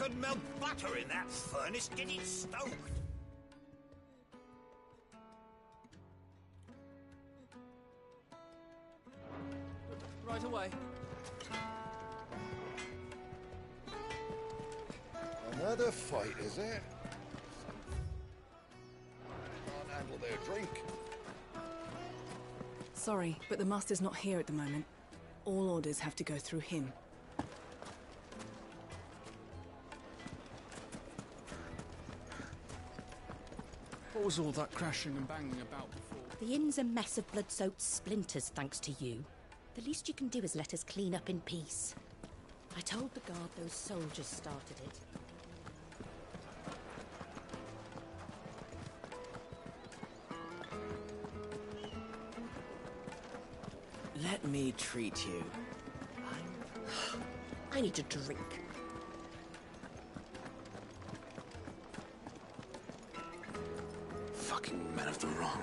could melt butter in that furnace. Get it stoked. Right away. Another fight, is it? Can't handle their drink. Sorry, but the Master's not here at the moment. All orders have to go through him. What was all that crashing and banging about before? The inn's a mess of blood-soaked splinters, thanks to you. The least you can do is let us clean up in peace. I told the guard those soldiers started it. Let me treat you. I need a drink. Fucking men of the wrong.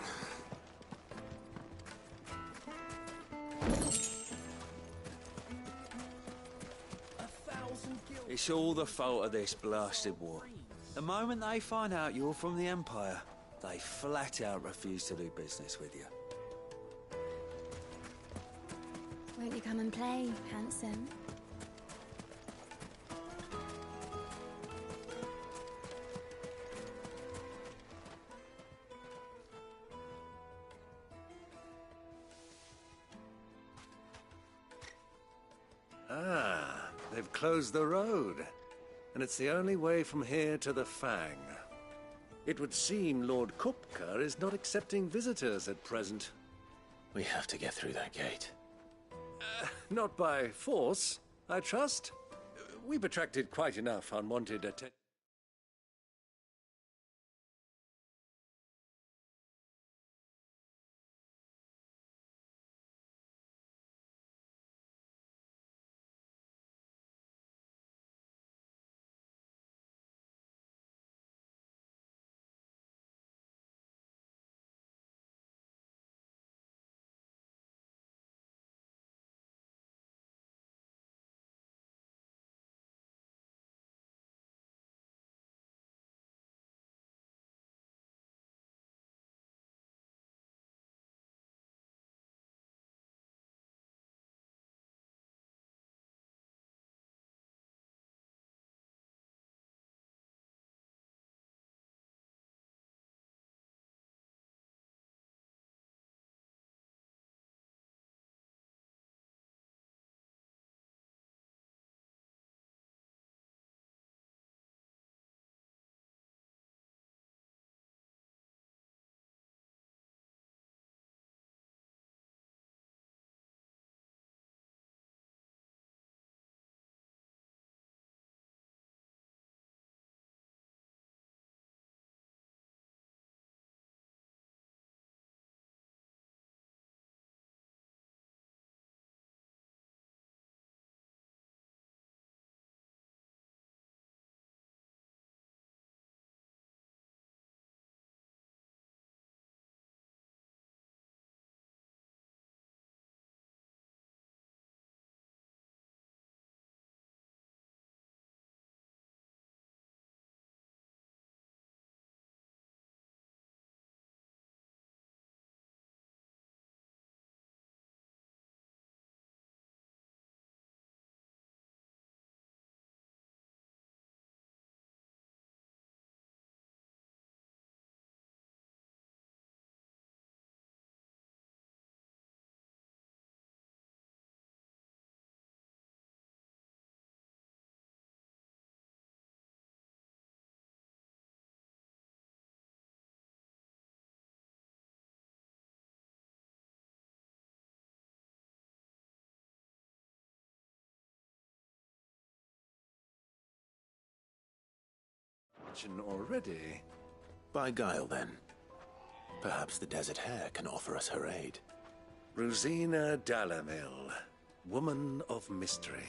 It's all the fault of this blasted war. The moment they find out you're from the Empire, they flat out refuse to do business with you. Won't you come and play, handsome? Ah, they've closed the road. And it's the only way from here to the Fang. It would seem Lord Kupka is not accepting visitors at present. We have to get through that gate. Not by force, I trust. We've attracted quite enough unwanted attention. Already. By guile, then. Perhaps the Desert Hare can offer us her aid. Rosina Dalamil, woman of mystery.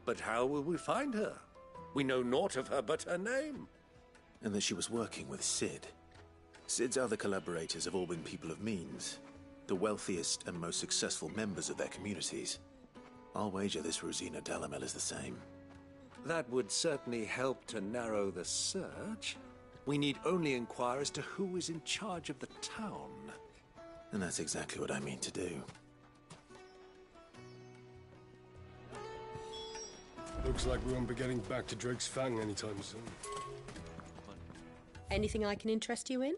But how will we find her? We know naught of her but her name. And that she was working with Cid. Cid's other collaborators have all been people of means, the wealthiest and most successful members of their communities. I'll wager this Rosina Dalamel is the same. That would certainly help to narrow the search. We need only inquire as to who is in charge of the town. And that's exactly what I mean to do. Looks like we won't be getting back to Drake's Fang anytime soon. Anything I can interest you in?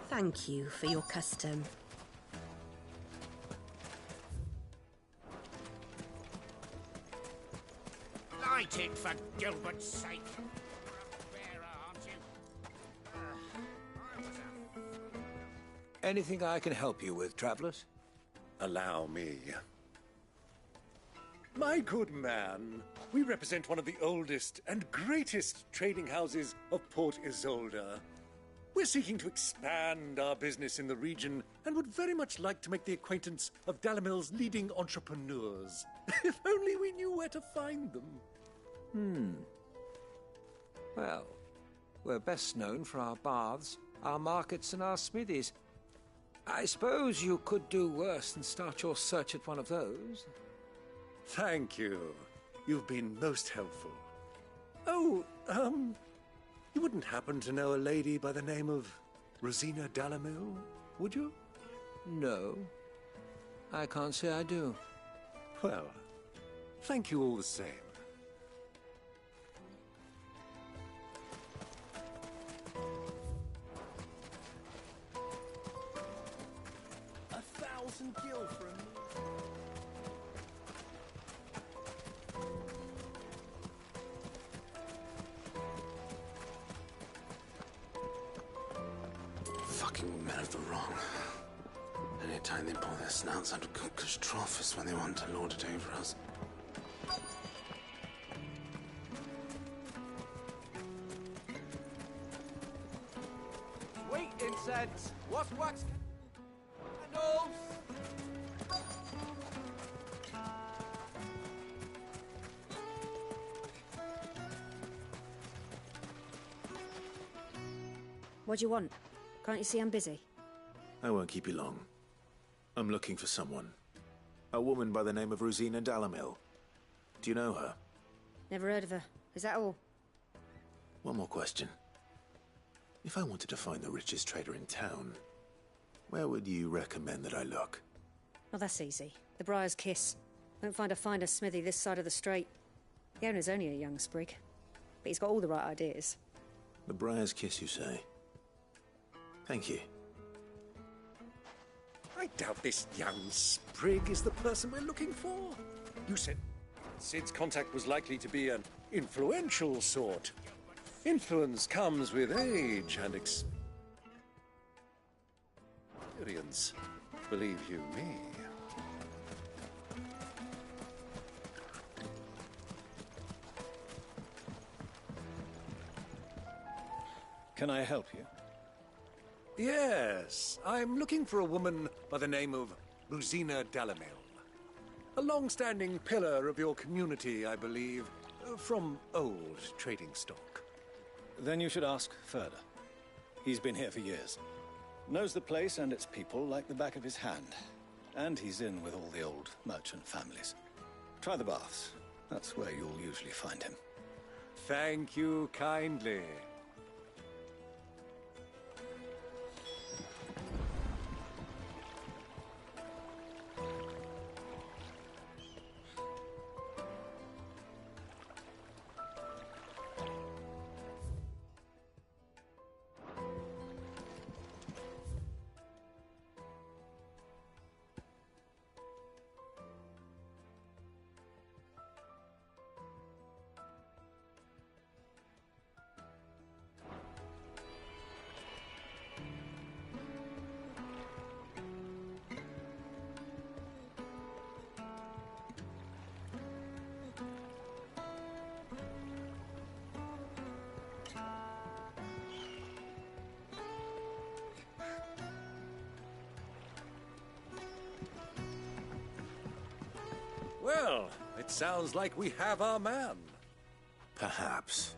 Thank you for your custom. Light it for Gilbert's sake. You're a bearer, aren't you? I was a... Anything I can help you with, travelers? Allow me. My good man, we represent one of the oldest and greatest trading houses of Port Isolde. We're seeking to expand our business in the region and would very much like to make the acquaintance of Dalamel's leading entrepreneurs. If only we knew where to find them. Well, we're best known for our baths, our markets, and our smithies. I suppose you could do worse than start your search at one of those. Thank you. You've been most helpful. Oh, you wouldn't happen to know a lady by the name of Rosina Dalamel, would you? No, I can't say I do. Well, thank you all the same. Gil for a Fucking men of the wrong. Anytime they pull their snouts out of Cook's trough is when they want to lord it over us. Sweet incense! What's wax? Candles! What do you want? Can't you see I'm busy? I won't keep you long. I'm looking for someone. A woman by the name of Rosina Dalamel. Do you know her? Never heard of her. Is that all? One more question. If I wanted to find the richest trader in town, where would you recommend that I look? Oh, that's easy. The Briar's Kiss. Won't find a finer smithy this side of the strait. The owner's only a young sprig, but he's got all the right ideas. The Briar's Kiss, you say? Thank you. I doubt this young sprig is the person we're looking for. You said Cid's contact was likely to be an influential sort. Influence comes with age and experience. Believe you me. Can I help you? Yes, I'm looking for a woman by the name of Rosina Dalamel. A long-standing pillar of your community, I believe, from old trading stock. Then you should ask Ferda. He's been here for years. Knows the place and its people like the back of his hand. And he's in with all the old merchant families. Try the baths. That's where you'll usually find him. Thank you kindly. Well, it sounds like we have our man. Perhaps.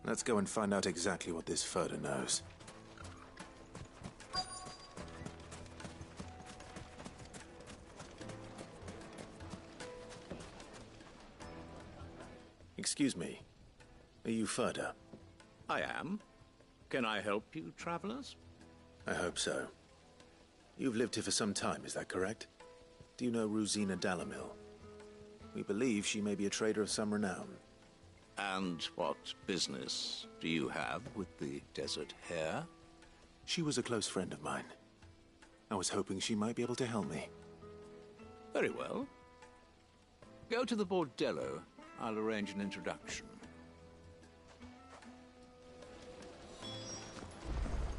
Let's go and find out exactly what this Ferda knows. Excuse me. Are you Ferda? I am. Can I help you, travelers? I hope so. You've lived here for some time, is that correct? Do you know Rosina Dalamil? We believe she may be a trader of some renown. And what business do you have with the Desert Hare? She was a close friend of mine. I was hoping she might be able to help me. Very well. Go to the Bordello. I'll arrange an introduction.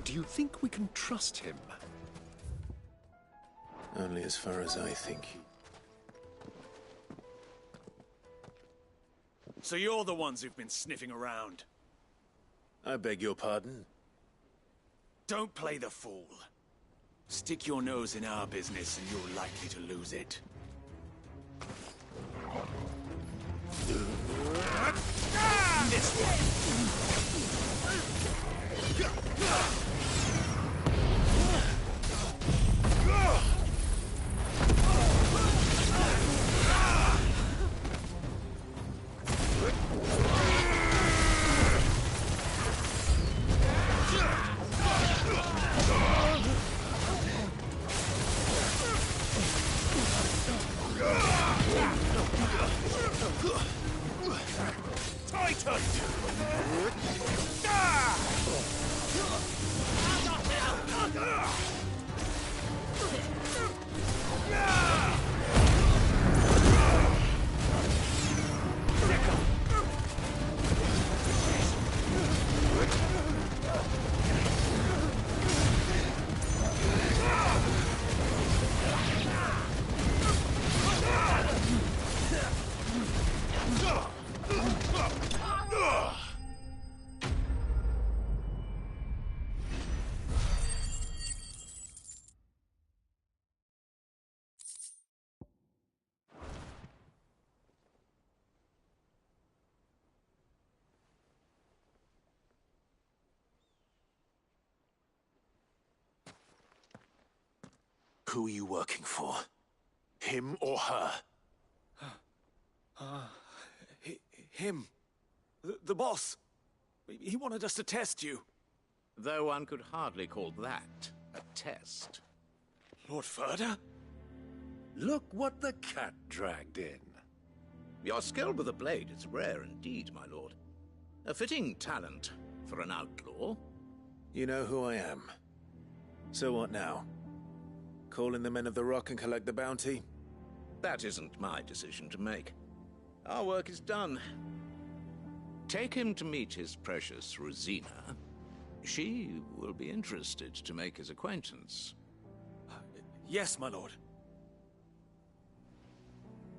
Do you think we can trust him? Only as far as I think. So you're the ones who've been sniffing around? I beg your pardon? Don't play the fool. Stick your nose in our business and you're likely to lose it. This Who are you working for? Him or her? him. The boss. He wanted us to test you. Though one could hardly call that a test. Lord Ferda? Look what the cat dragged in. Your skill with a blade is rare indeed, my lord. A fitting talent for an outlaw. You know who I am. So what now? Call in the Men of the Rock and collect the bounty? That isn't my decision to make. Our work is done. Take him to meet his precious Rosina. She will be interested to make his acquaintance. Yes, my lord.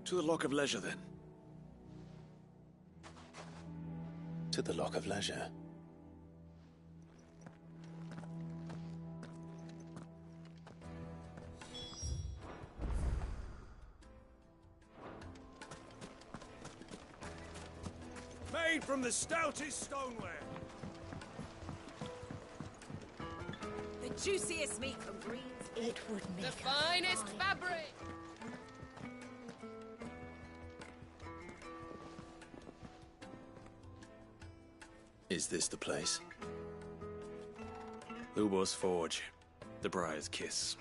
To the Lock of Leisure, then. To the Lock of Leisure. Made from the stoutest stoneware. The juiciest meat from Greens. It would make the finest fabric. Is this the place? Lubor's Forge. The Briar's Kiss.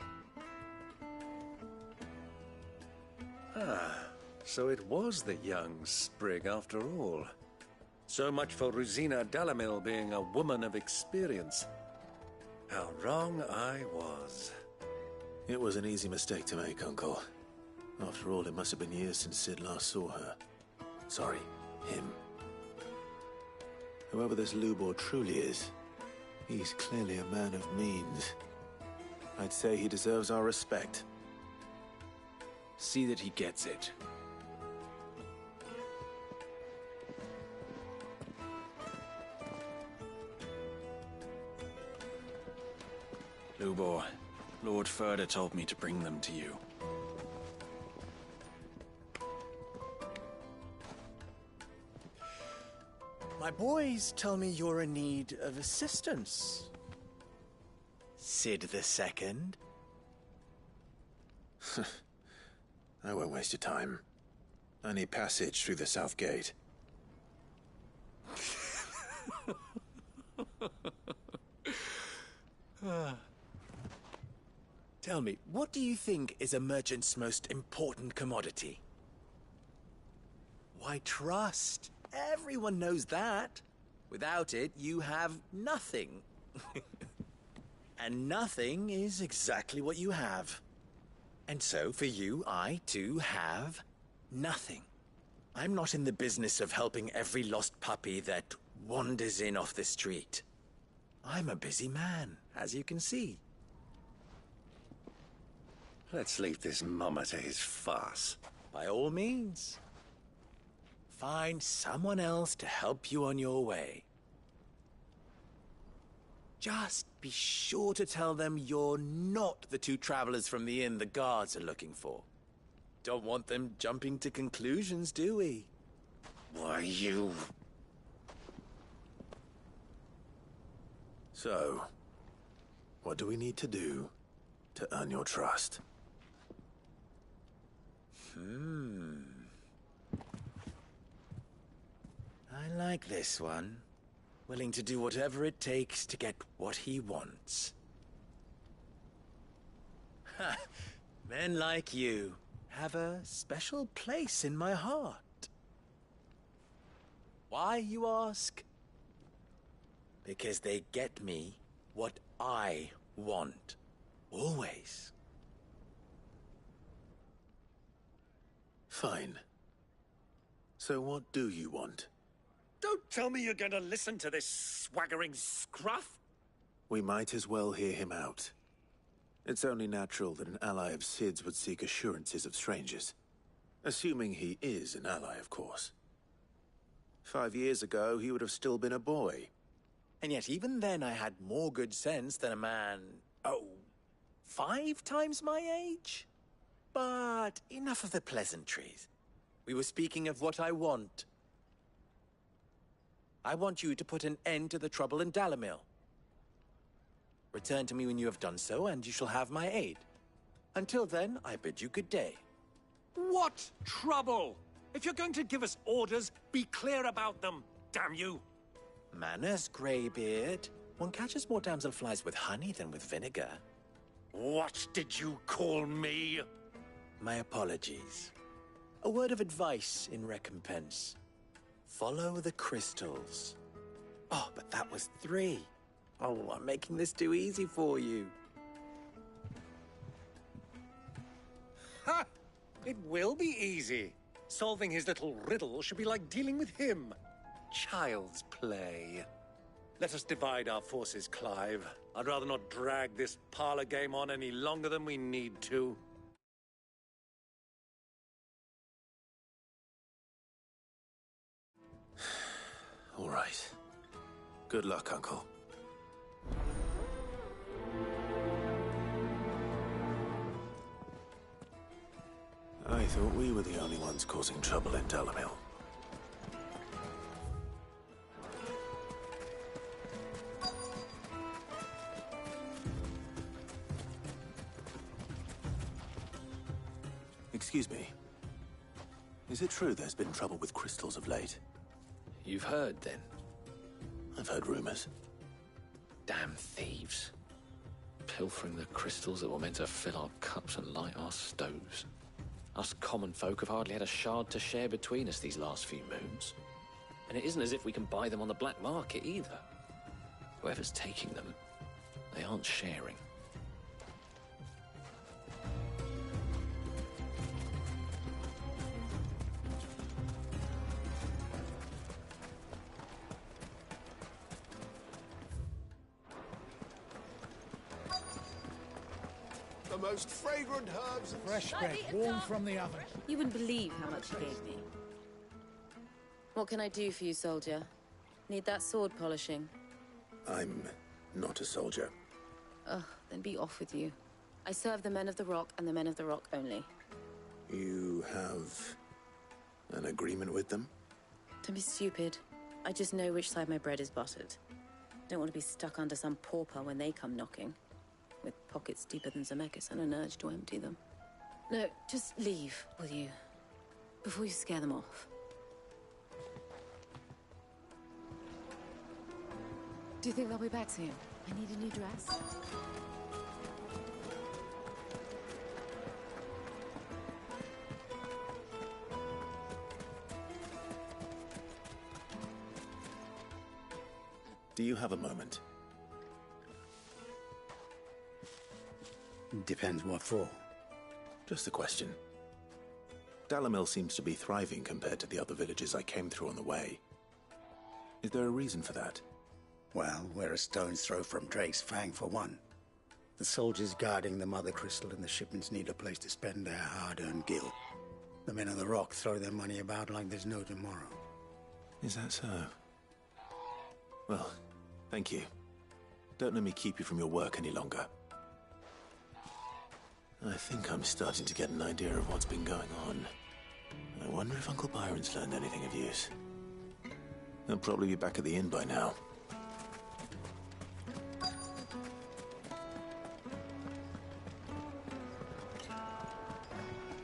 Ah, so it was the young sprig after all. So much for Rosina Dalamil being a woman of experience. How wrong I was. It was an easy mistake to make, Uncle. After all, it must have been years since Cid last saw her. Sorry, him. Whoever this Lubor truly is, he's clearly a man of means. I'd say he deserves our respect. See that he gets it. Lubor, Lord Ferda told me to bring them to you. My boys tell me you're in need of assistance. Sid the Second? I won't waste your time. I need passage through the south gate. Tell me, what do you think is a merchant's most important commodity? Why, trust. Everyone knows that. Without it, you have nothing. And nothing is exactly what you have. And so, for you, I, too, have nothing. I'm not in the business of helping every lost puppy that wanders in off the street. I'm a busy man, as you can see. Let's leave this mummer to his farce. By all means. Find someone else to help you on your way. Just be sure to tell them you're not the two travelers from the inn the guards are looking for. Don't want them jumping to conclusions, do we? Why, you... So, what do we need to do to earn your trust? I like this one. Willing to do whatever it takes to get what he wants. Ha! Men like you have a special place in my heart. Why, you ask? Because they get me what I want. Always. Fine. So what do you want? Don't tell me you're going to listen to this swaggering scruff! We might as well hear him out. It's only natural that an ally of Sid's would seek assurances of strangers. Assuming he is an ally, of course. 5 years ago, he would have still been a boy. And yet even then I had more good sense than a man... 5 times my age? But enough of the pleasantries. We were speaking of what I want. I want you to put an end to the trouble in Dalimil. Return to me when you have done so, and you shall have my aid. Until then, I bid you good day. What trouble? If you're going to give us orders, be clear about them, damn you! Manners, Greybeard. One catches more damselflies with honey than with vinegar. What did you call me? My apologies. A word of advice in recompense. Follow the crystals. Oh, but that was 3. Oh, I'm making this too easy for you. Ha! It will be easy. Solving his little riddle should be like dealing with him. Child's play. Let us divide our forces, Clive. I'd rather not drag this parlor game on any longer than we need to. All right. Good luck, Uncle. I thought we were the only ones causing trouble in Dalimil. Excuse me. Is it true there's been trouble with crystals of late? You've heard, then? I've heard rumors. Damn thieves. Pilfering the crystals that were meant to fill our cups and light our stoves. Us common folk have hardly had a shard to share between us these last few moons. And it isn't as if we can buy them on the black market either. Whoever's taking them, they aren't sharing. The most fragrant herbs... Fresh bread, warm from the oven. You wouldn't believe how much he gave me. What can I do for you, soldier? Need that sword polishing? I'm not a soldier. Ugh, then be off with you. I serve the men of the Rock and the men of the Rock only. You have an agreement with them? Don't be stupid. I just know which side my bread is buttered. Don't want to be stuck under some pauper when they come knocking, with pockets deeper than Zemeckis and an urge to empty them. No, just leave, will you? Before you scare them off. Do you think they'll be back soon? I need a new dress. Do you have a moment? Depends what for. Just a question. Dalamil seems to be thriving compared to the other villages I came through on the way. Is there a reason for that? Well, we're a stone's throw from Drake's Fang for one. The soldiers guarding the Mother Crystal and the shipments need a place to spend their hard-earned gil. The men of the Rock throw their money about like there's no tomorrow. Is that so? Well, thank you. Don't let me keep you from your work any longer. I think I'm starting to get an idea of what's been going on. I wonder if Uncle Byron's learned anything of use. He'll probably be back at the inn by now.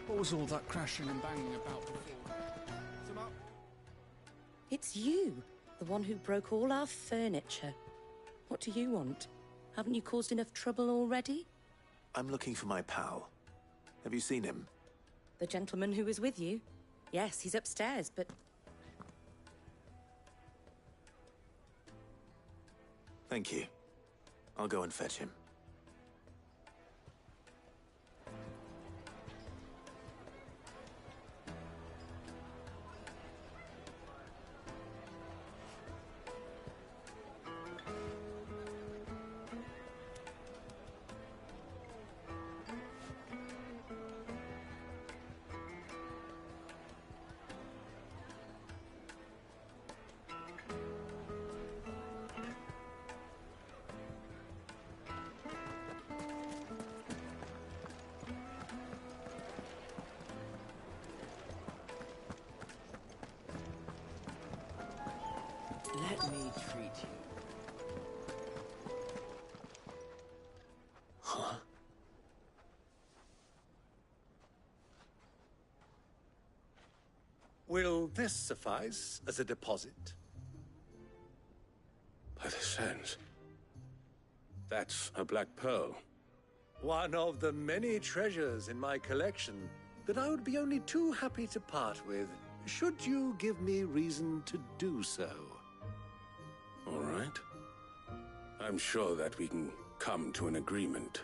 What was all that crashing and banging about before? It's you, the one who broke all our furniture. What do you want? Haven't you caused enough trouble already? I'm looking for my pal. Have you seen him? The gentleman who was with you? Yes, he's upstairs, but... Thank you. I'll go and fetch him. Let me treat you. Huh? Will this suffice as a deposit? By the sands. That's a black pearl. One of the many treasures in my collection that I would be only too happy to part with, should you give me reason to do so. All right. I'm sure that we can come to an agreement,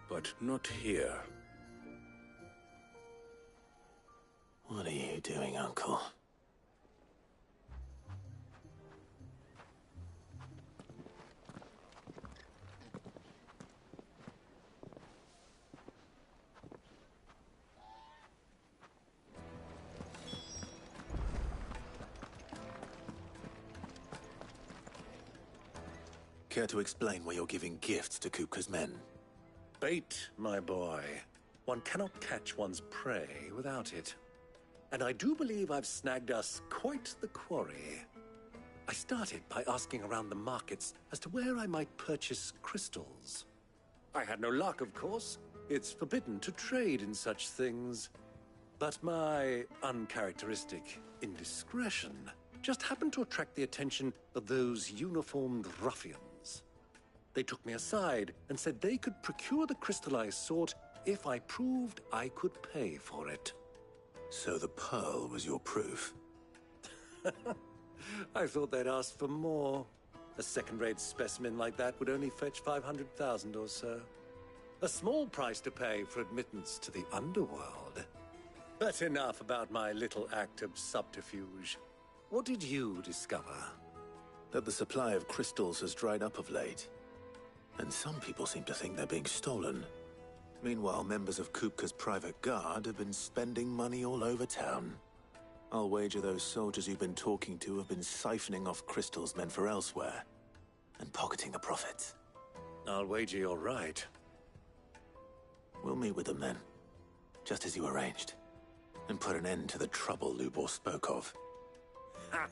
but not here. What are you doing, Uncle? Care to explain why you're giving gifts to Kupka's men? Bait, my boy. One cannot catch one's prey without it. And I do believe I've snagged us quite the quarry. I started by asking around the markets as to where I might purchase crystals. I had no luck, of course. It's forbidden to trade in such things. But my uncharacteristic indiscretion just happened to attract the attention of those uniformed ruffians. They took me aside and said they could procure the crystal I sought if I proved I could pay for it. So the pearl was your proof? I thought they'd ask for more. A second-rate specimen like that would only fetch 500,000 or so. A small price to pay for admittance to the underworld. But enough about my little act of subterfuge. What did you discover? That the supply of crystals has dried up of late. And some people seem to think they're being stolen. Meanwhile, members of Kupka's private guard have been spending money all over town. I'll wager those soldiers you've been talking to have been siphoning off crystals meant for elsewhere, and pocketing the profits. I'll wager you're right. We'll meet with them then, just as you arranged, and put an end to the trouble Lubor spoke of. Ha!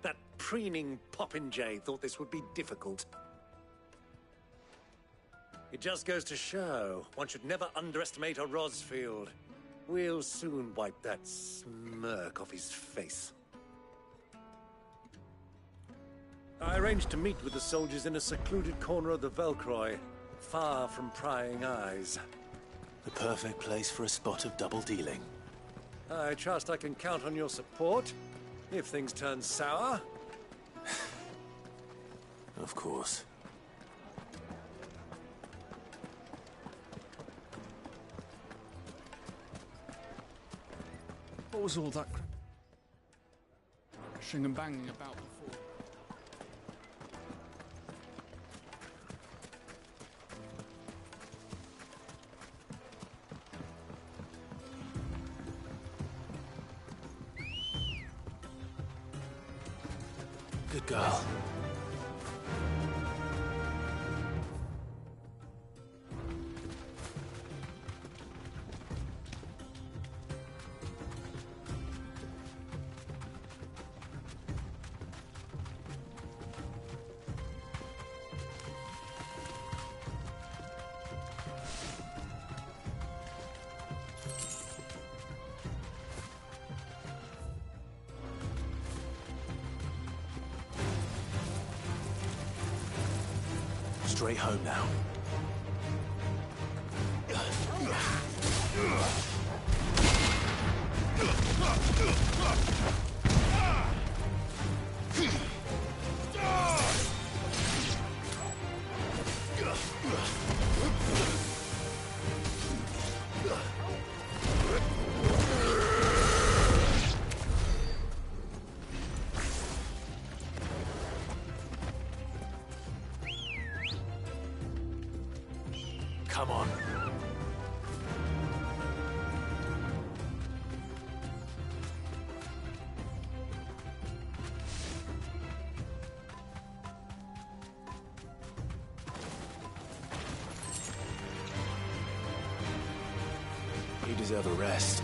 That preening popinjay thought this would be difficult. It just goes to show, one should never underestimate a Rosfield. We'll soon wipe that smirk off his face. I arranged to meet with the soldiers in a secluded corner of the Velcroy, far from prying eyes. The perfect place for a spot of double dealing. I trust I can count on your support, if things turn sour. Of course. What was all that crashing and banging about before? Good girl. Straight home now. Come on. You deserve a rest.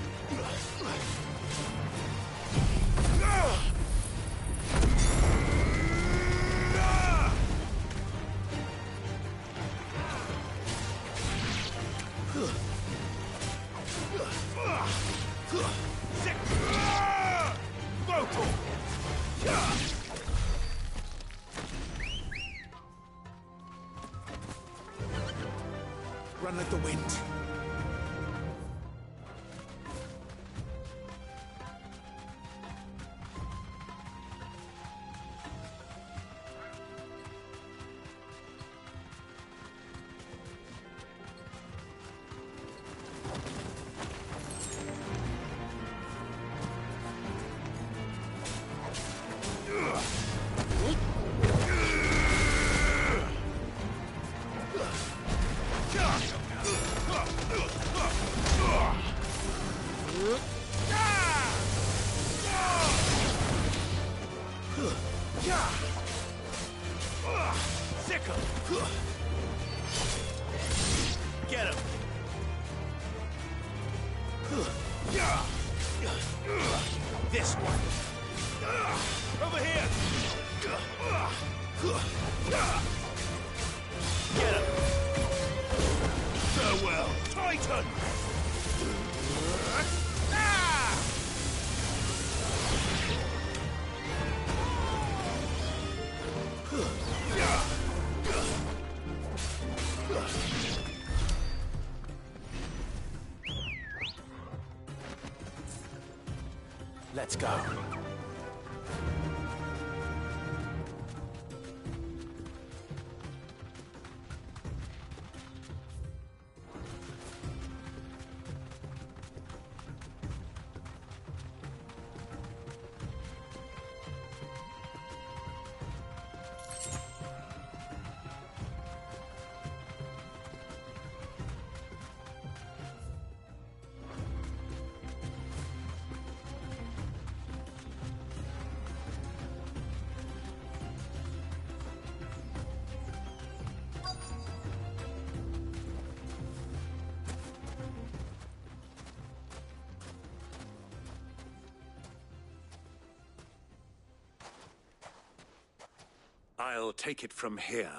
Run like the wind. Get him! This one! Over here! Get him! Farewell, Titan! Let's go. I'll take it from here.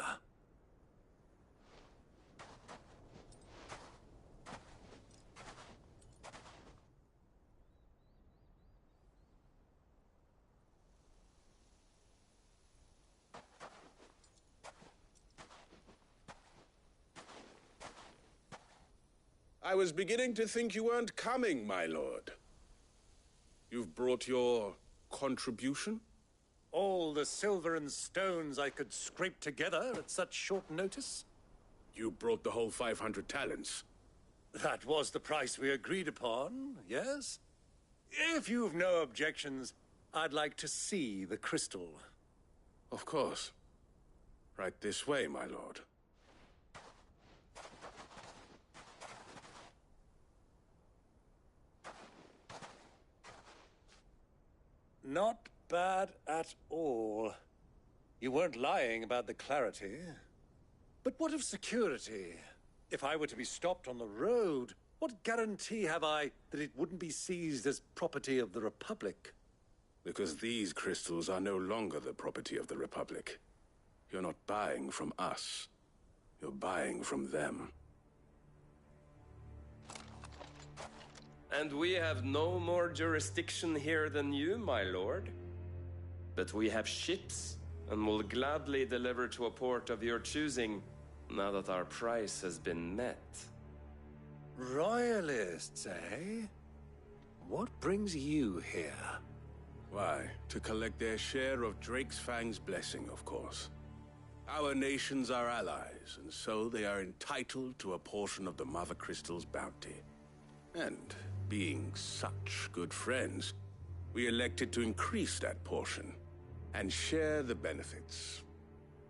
I was beginning to think you weren't coming, my lord. You've brought your contribution? All the silver and stones I could scrape together at such short notice? You brought the whole 500 talents. That was the price we agreed upon, yes? If you've no objections, I'd like to see the crystal. Of course. Right this way, my lord. Not bad at all. You weren't lying about the clarity. But what of security? If I were to be stopped on the road, what guarantee have I that it wouldn't be seized as property of the Republic? Because these crystals are no longer the property of the Republic. You're not buying from us. You're buying from them. And we have no more jurisdiction here than you, my lord. But we have ships, and will gladly deliver to a port of your choosing, now that our price has been met. Royalists, eh? What brings you here? Why, to collect their share of Drake's Fang's blessing, of course. Our nations are allies, and so they are entitled to a portion of the Mother Crystal's bounty. And being such good friends, we elected to increase that portion and share the benefits.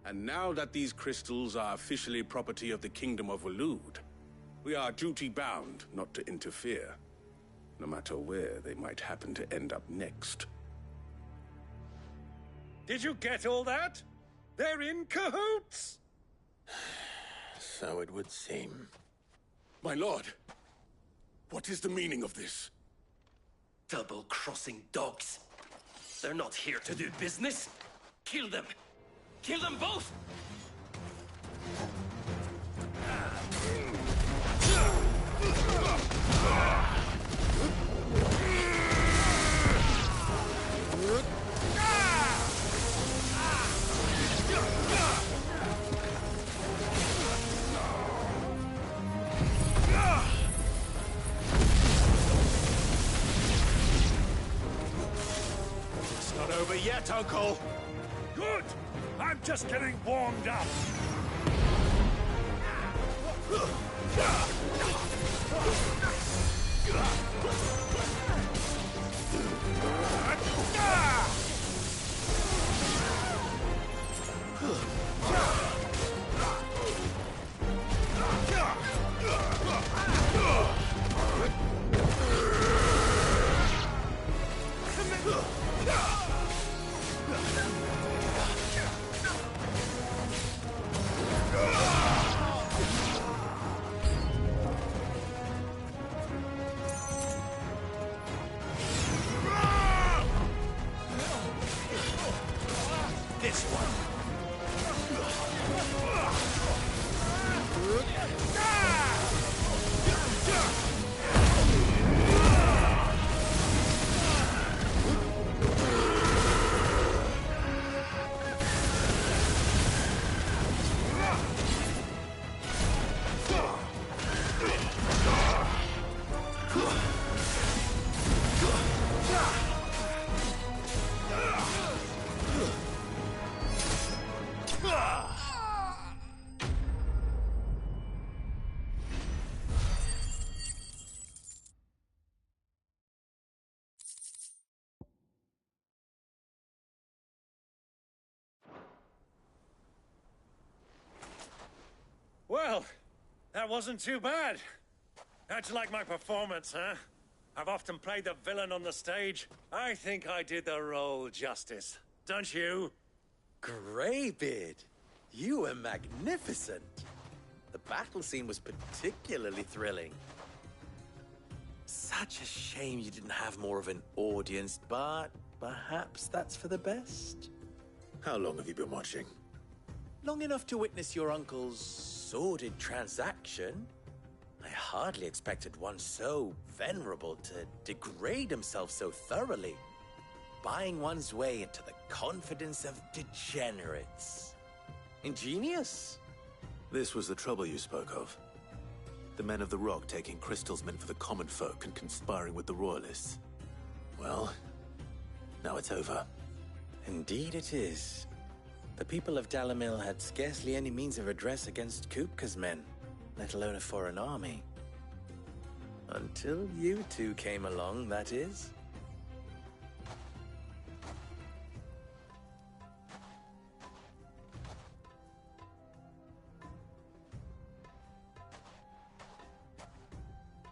And now that these crystals are officially property of the Kingdom of Waloed, we are duty-bound not to interfere, no matter where they might happen to end up next. Did you get all that? They're in cahoots! So it would seem. My lord, what is the meaning of this? Double-crossing dogs. They're not here to do business. Kill them! Kill them both! It's not over yet, Uncle! Good! I'm just getting warmed up! This one. Well, that wasn't too bad. How'd you like my performance, huh? I've often played the villain on the stage. I think I did the role justice. Don't you? Greybeard, you were magnificent. The battle scene was particularly thrilling. Such a shame you didn't have more of an audience, but perhaps that's for the best. How long have you been watching? Long enough to witness your uncle's sordid transaction. I hardly expected one so venerable to degrade himself so thoroughly, buying one's way into the confidence of degenerates. Ingenious. This was the trouble you spoke of. The men of the Rock taking crystals meant for the common folk and conspiring with the Royalists. Well, now it's over. Indeed it is. The people of Dalimil had scarcely any means of redress against Kupka's men, let alone a foreign army. Until you two came along, that is.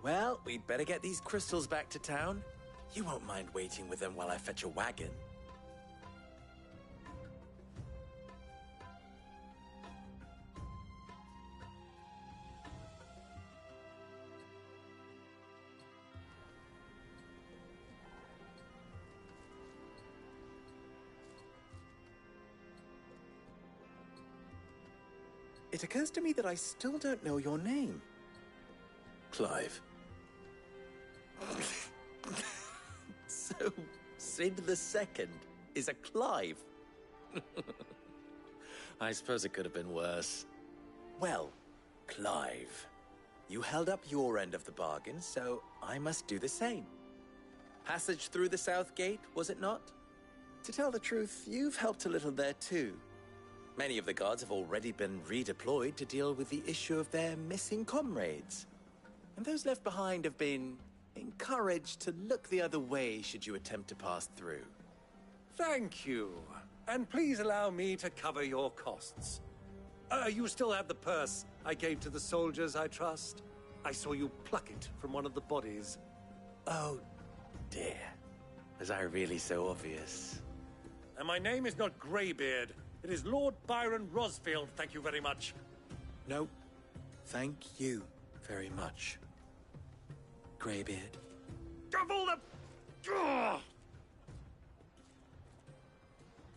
Well, we'd better get these crystals back to town. You won't mind waiting with them while I fetch a wagon. It occurs to me that I still don't know your name. Clive. So, Sid the Second is a Clive? I suppose it could have been worse. Well, Clive, you held up your end of the bargain, so I must do the same. Passage through the South Gate, was it not? To tell the truth, you've helped a little there too. Many of the guards have already been redeployed to deal with the issue of their missing comrades. And those left behind have been encouraged to look the other way should you attempt to pass through. Thank you. And please allow me to cover your costs. You still have the purse I gave to the soldiers, I trust? I saw you pluck it from one of the bodies. Oh, dear. Was I really so obvious? And my name is not Greybeard. It is Lord Byron Rosfield, thank you very much. No, thank you very much, Greybeard. Of all the... Ugh!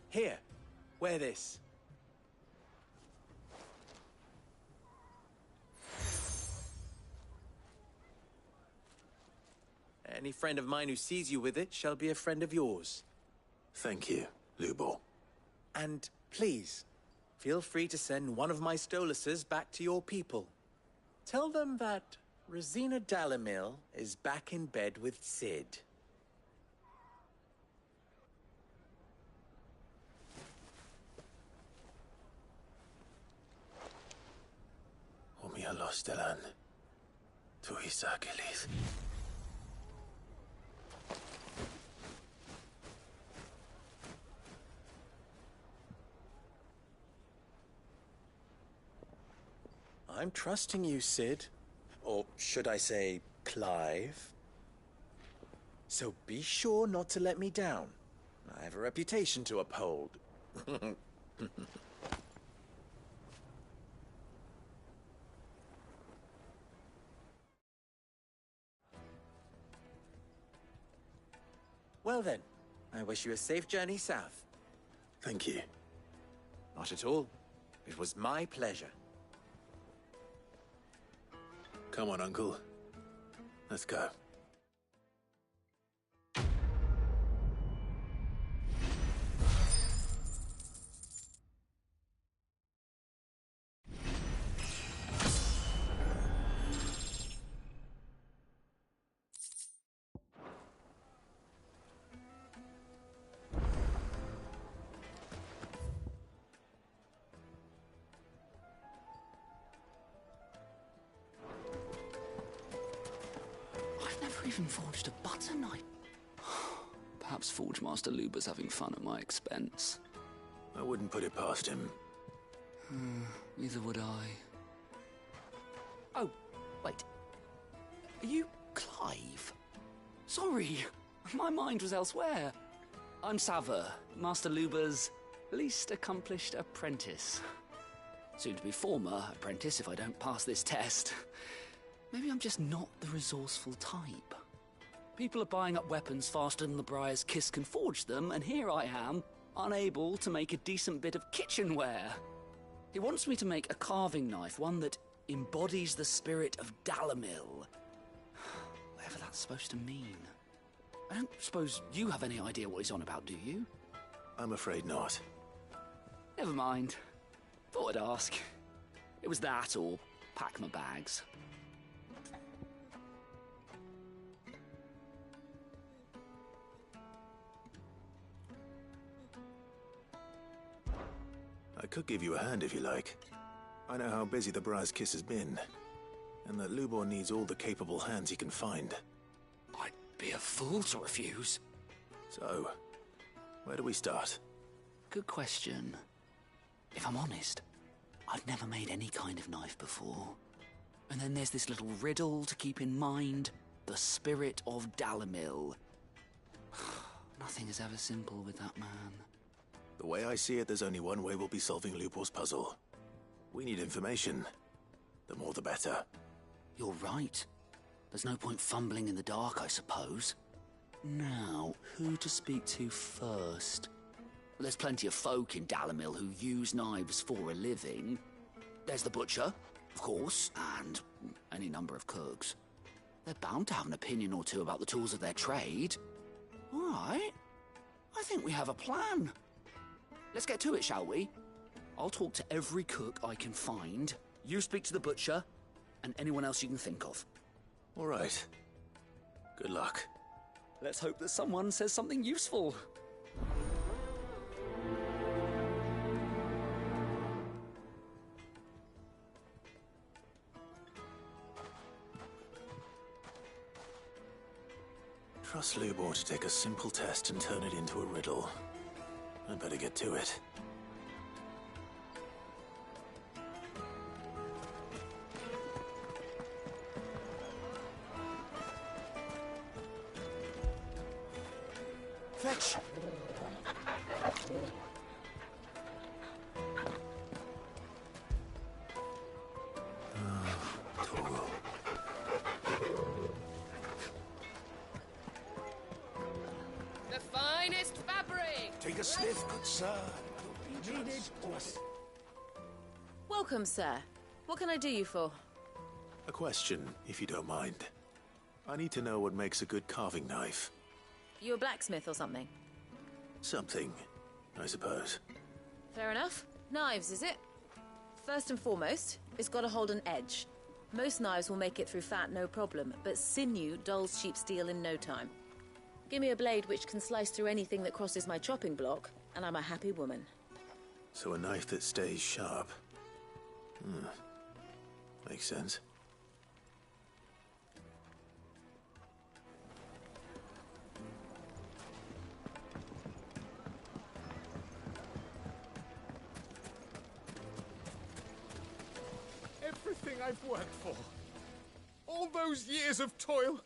Here, wear this. Any friend of mine who sees you with it shall be a friend of yours. Thank you, Lubor. And please, feel free to send one of my Stoluses back to your people. Tell them that Rosina Dalimil is back in bed with Sid. Omia Lostelan. Tuisa Achilles. I'm trusting you, Sid. Or should I say, Clive? So be sure not to let me down. I have a reputation to uphold. Well then, I wish you a safe journey south. Thank you. Not at all. It was my pleasure. Come on, Uncle. Let's go. Even forged a butter knife. Perhaps Forge Master Luber's having fun at my expense. I wouldn't put it past him. Neither would I. Oh, wait. Are you Clive? Sorry, my mind was elsewhere. I'm Saver, Master Luber's least accomplished apprentice. Soon to be former apprentice if I don't pass this test. Maybe I'm just not the resourceful type. People are buying up weapons faster than the Briar's Kiss can forge them, and here I am, unable to make a decent bit of kitchenware. He wants me to make a carving knife, one that embodies the spirit of Dalamil. Whatever that's supposed to mean. I don't suppose you have any idea what he's on about, do you? I'm afraid not. Never mind. Thought I'd ask. It was that or pack my bags. I could give you a hand if you like. I know how busy the Briar's Kiss has been, and that Lubor needs all the capable hands he can find. I'd be a fool to refuse. So, where do we start? Good question. If I'm honest, I've never made any kind of knife before. And then there's this little riddle to keep in mind. The spirit of Dalamil. Nothing is ever simple with that man. The way I see it, there's only one way we'll be solving Lubor's puzzle. We need information. The more the better. You're right. There's no point fumbling in the dark, I suppose. Now, who to speak to first? Well, there's plenty of folk in Dalamil who use knives for a living. There's the butcher, of course, and any number of cooks. They're bound to have an opinion or two about the tools of their trade. All right. I think we have a plan. Let's get to it, shall we? I'll talk to every cook I can find. You speak to the butcher, and anyone else you can think of. All right. Good luck. Let's hope that someone says something useful. Trust Lubor to take a simple test and turn it into a riddle. I'd better get to it. Fetch! The finest fabric! Take a sniff, good sir. It'll be needed to us. Welcome, sir. What can I do you for? A question, if you don't mind. I need to know what makes a good carving knife. You a blacksmith or something? Something, I suppose. Fair enough. Knives, is it? First and foremost, it's got to hold an edge. Most knives will make it through fat, no problem, but sinew dulls cheap steel in no time. Give me a blade which can slice through anything that crosses my chopping block, and I'm a happy woman. So a knife that stays sharp. Makes sense. Everything I've worked for. All those years of toil.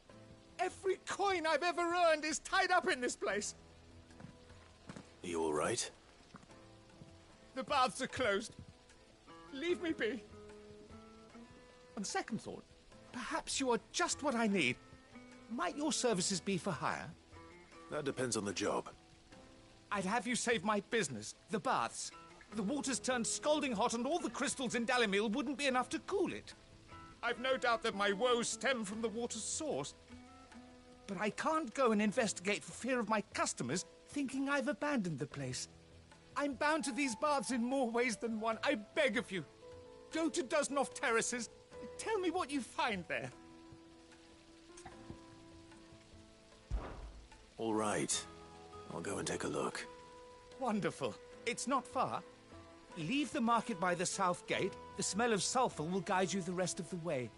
Every coin I've ever earned is tied up in this place. Are you all right? The baths are closed. Leave me be. On second thought, perhaps you are just what I need. Might your services be for hire? That depends on the job. I'd have you save my business, the baths. The water's turned scalding hot and all the crystals in Dalamil wouldn't be enough to cool it. I've no doubt that my woes stem from the water's source. But I can't go and investigate for fear of my customers thinking I've abandoned the place. I'm bound to these baths in more ways than one. I beg of you. Go to Dusnoff Terraces. Tell me what you find there. All right. I'll go and take a look. Wonderful. It's not far. Leave the market by the south gate. The smell of sulphur will guide you the rest of the way.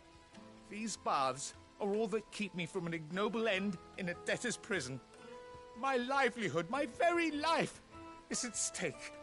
These baths are all that keep me from an ignoble end in a debtor's prison. My livelihood, my very life, is at stake.